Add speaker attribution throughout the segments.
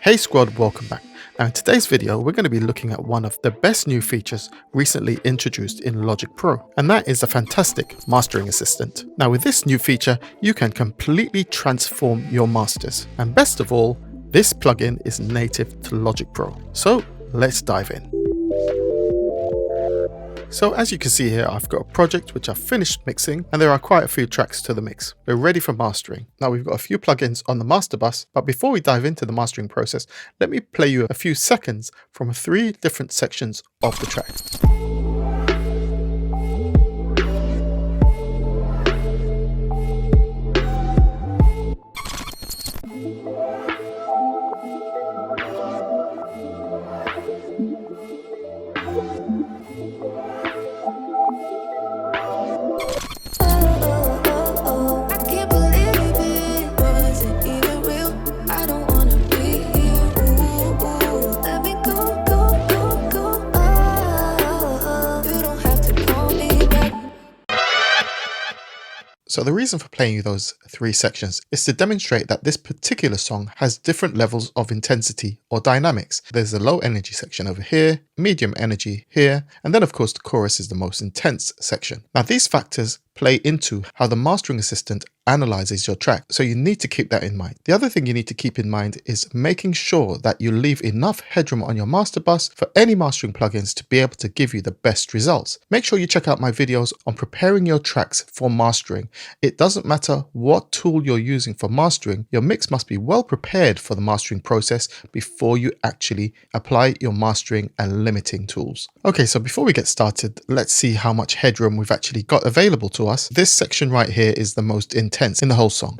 Speaker 1: Hey squad, welcome back. Now in today's video, we're going to be looking at one of the best new features recently introduced in Logic Pro, and that is a fantastic mastering assistant. Now with this new feature, you can completely transform your masters. And best of all, this plugin is native to Logic Pro. So let's dive in. So as you can see here, I've got a project which I've finished mixing, and there are quite a few tracks to the mix. We're ready for mastering. Now we've got a few plugins on the master bus, but before we dive into the mastering process, let me play you a few seconds from 3 different sections of the track. So the reason for playing you those 3 sections is to demonstrate that this particular song has different levels of intensity or dynamics. There's a low energy section over here, medium energy here, and then of course the chorus is the most intense section. Now these factors play into how the mastering assistant analyzes your track, so you need to keep that in mind. The other thing you need to keep in mind is making sure that you leave enough headroom on your master bus for any mastering plugins to be able to give you the best results. Make sure you check out my videos on preparing your tracks for mastering. It doesn't matter what tool you're using for mastering, your mix must be well prepared for the mastering process before you actually apply your mastering and limiting tools. Okay, so before we get started, let's see how much headroom we've actually got available to us. This section right here is the most intense in the whole song.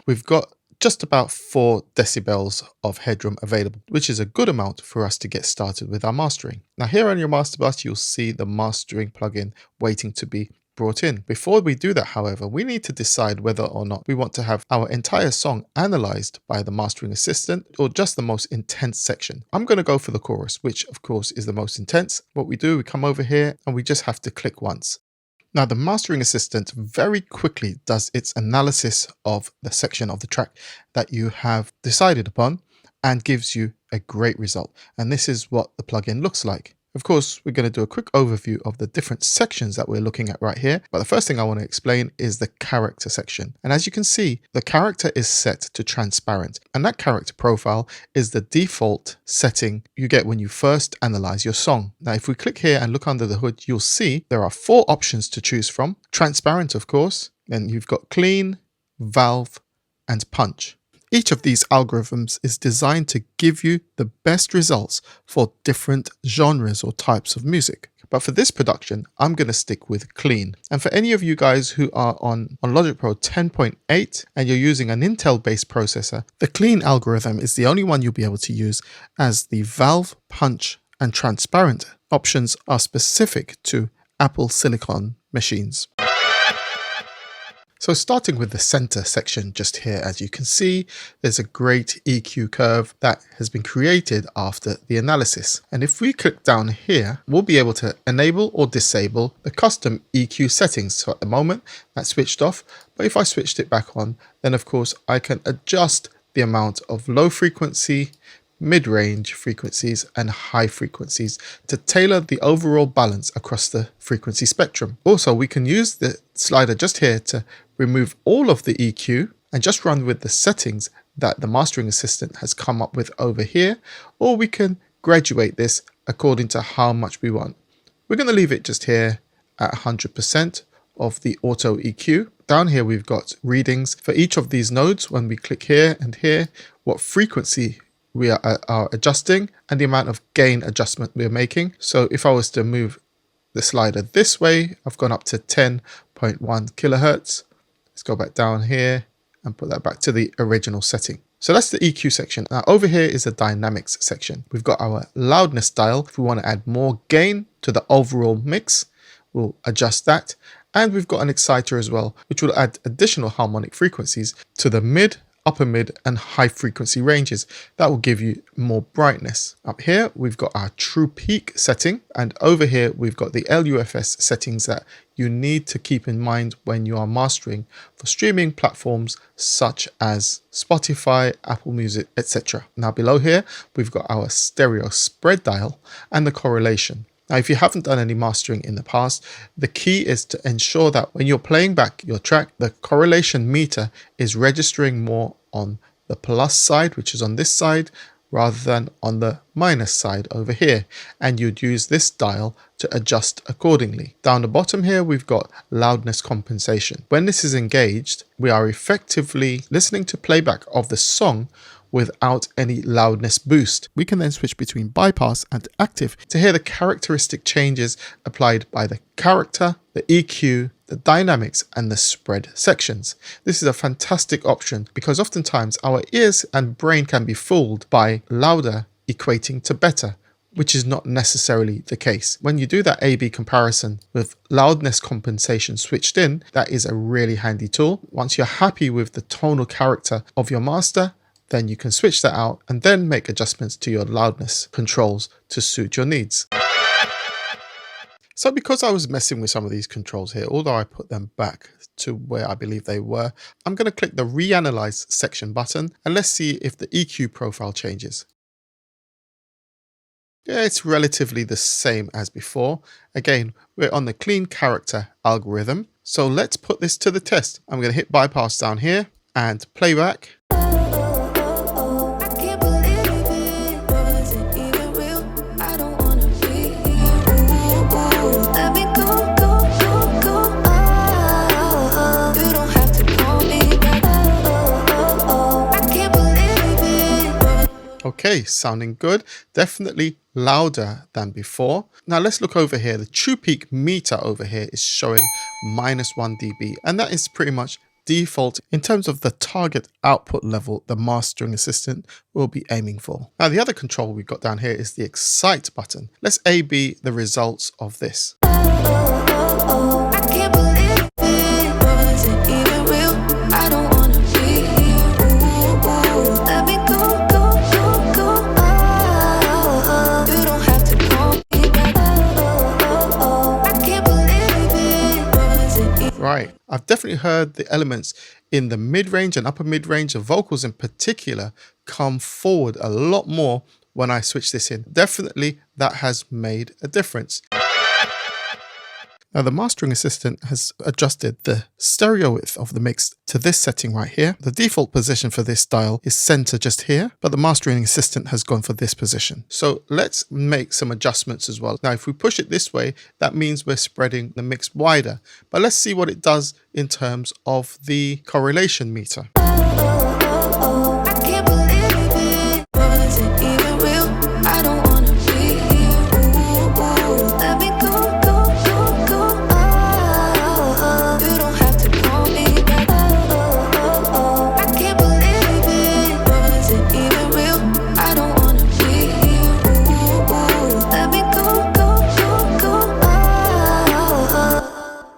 Speaker 1: We've got just about 4 decibels of headroom available, which is a good amount for us to get started with our mastering. Now here on your master bus, you'll see the mastering plugin waiting to be brought in. Before we do that, however, we need to decide whether or not we want to have our entire song analyzed by the mastering assistant or just the most intense section. I'm going to go for the chorus, which of course is the most intense. What we do, we come over here and we just have to click once. Now the mastering assistant very quickly does its analysis of the section of the track that you have decided upon and gives you a great result. And this is what the plugin looks like. Of course, we're going to do a quick overview of the different sections that we're looking at right here. But the first thing I want to explain is the character section. And as you can see, the character is set to transparent. And that character profile is the default setting you get when you first analyze your song. Now, if we click here and look under the hood, you'll see there are 4 options to choose from. Transparent, of course. Then you've got clean, valve, and punch. Each of these algorithms is designed to give you the best results for different genres or types of music. But for this production, I'm going to stick with clean. And for any of you guys who are on Logic Pro 10.8 and you're using an Intel-based processor, the clean algorithm is the only one you'll be able to use, as the valve, punch, and transparent options are specific to Apple Silicon machines. So starting with the center section just here, as you can see, there's a great EQ curve that has been created after the analysis. And if we click down here, we'll be able to enable or disable the custom EQ settings. So at the moment that's switched off, but if I switched it back on, then of course I can adjust the amount of low frequency, mid-range frequencies and high frequencies to tailor the overall balance across the frequency spectrum. Also, we can use the slider just here to remove all of the EQ and just run with the settings that the mastering assistant has come up with over here, or we can graduate this according to how much we want. We're going to leave it just here at 100% of the auto EQ. Down here we've got readings for each of these nodes. When we click here and here, what frequency we are adjusting and the amount of gain adjustment we're making. So if I was to move the slider this way, I've gone up to 10.1 kilohertz. Let's go back down here and put that back to the original setting. So that's the EQ section. Now over here is the dynamics section. We've got our loudness dial. If we want to add more gain to the overall mix, we'll adjust that. And we've got an exciter as well, which will add additional harmonic frequencies to the mid, upper, mid and high frequency ranges. That will give you more brightness. Up here, we've got our true peak setting, and over here, we've got the LUFS settings that you need to keep in mind when you are mastering for streaming platforms such as Spotify, Apple Music, etc. Now below here, we've got our stereo spread dial and the correlation. Now, if you haven't done any mastering in the past, the key is to ensure that when you're playing back your track, the correlation meter is registering more on the plus side, which is on this side, rather than on the minus side over here. And you'd use this dial to adjust accordingly. Down the bottom here, we've got loudness compensation. When this is engaged, we are effectively listening to playback of the song without any loudness boost. We can then switch between bypass and active to hear the characteristic changes applied by the character, the EQ, the dynamics and the spread sections. This is a fantastic option because oftentimes our ears and brain can be fooled by louder equating to better, which is not necessarily the case. When you do that A/B comparison with loudness compensation switched in, that is a really handy tool. Once you're happy with the tonal character of your master, then you can switch that out and then make adjustments to your loudness controls to suit your needs. So because I was messing with some of these controls here, although I put them back to where I believe they were, I'm going to click the Reanalyze Section button and let's see if the EQ profile changes. Yeah, it's relatively the same as before. Again, we're on the clean character algorithm. So let's put this to the test. I'm going to hit bypass down here and playback. Okay, sounding good. Definitely louder than before. Now let's look over here. The true peak meter over here is showing -1 dB, and that is pretty much default in terms of the target output level the mastering assistant will be aiming for. Now the other control we've got down here is the excite button. Let's A/B the results of this. Right, I've definitely heard the elements in the mid-range and upper mid-range, the vocals in particular, come forward a lot more when I switch this in. Definitely that has made a difference. Now the mastering assistant has adjusted the stereo width of the mix to this setting right here. The default position for this dial is center just here, but the mastering assistant has gone for this position. So let's make some adjustments as well. Now if we push it this way, that means we're spreading the mix wider. But let's see what it does in terms of the correlation meter.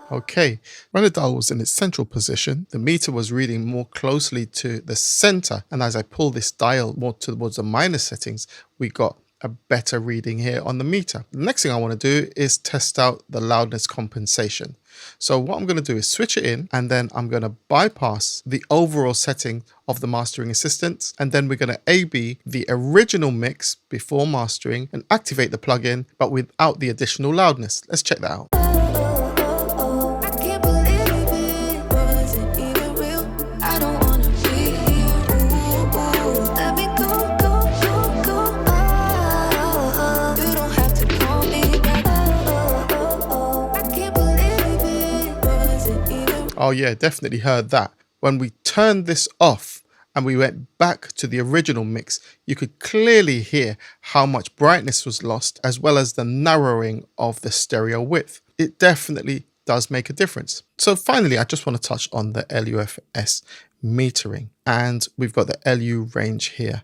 Speaker 1: Okay, when the dial was in its central position, the meter was reading more closely to the center. And as I pull this dial more towards the minus settings, we got a better reading here on the meter. The next thing I want to do is test out the loudness compensation. So what I'm going to do is switch it in, and then I'm going to bypass the overall setting of the mastering assistant. And then we're going to A/B the original mix before mastering and activate the plugin, but without the additional loudness. Let's check that out. Oh yeah, definitely heard that. When we turned this off and we went back to the original mix, you could clearly hear how much brightness was lost, as well as the narrowing of the stereo width. It definitely does make a difference. So finally, I just want to touch on the LUFS metering, and we've got the LU range here.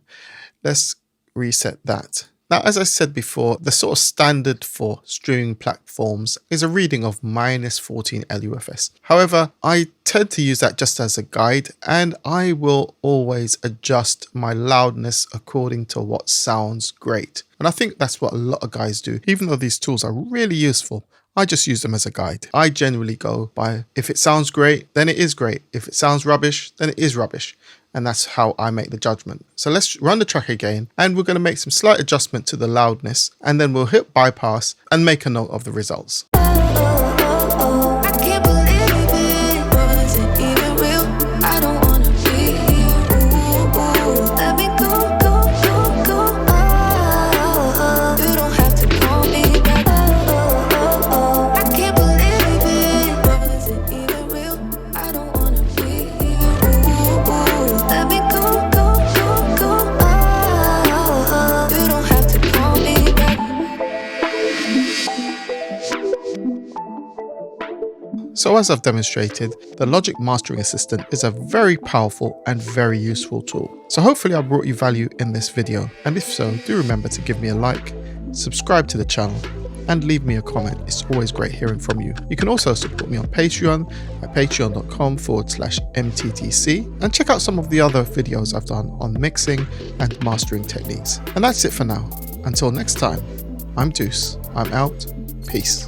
Speaker 1: Let's reset that. Now, as I said before, the sort of standard for streaming platforms is a reading of -14 LUFS. However, I tend to use that just as a guide, and I will always adjust my loudness according to what sounds great. And I think that's what a lot of guys do. Even though these tools are really useful, I just use them as a guide. I generally go by, if it sounds great, then it is great. If it sounds rubbish, then it is rubbish. And that's how I make the judgment. So let's run the track again, and we're going to make some slight adjustment to the loudness, and then we'll hit bypass and make a note of the results. So as I've demonstrated, the Logic Mastering Assistant is a very powerful and very useful tool. So hopefully I brought you value in this video, and if so, do remember to give me a like, subscribe to the channel, and leave me a comment. It's always great hearing from you. You can also support me on Patreon at patreon.com/MTTC, and check out some of the other videos I've done on mixing and mastering techniques. And that's it for now. Until next time, I'm Deuce. I'm out. Peace.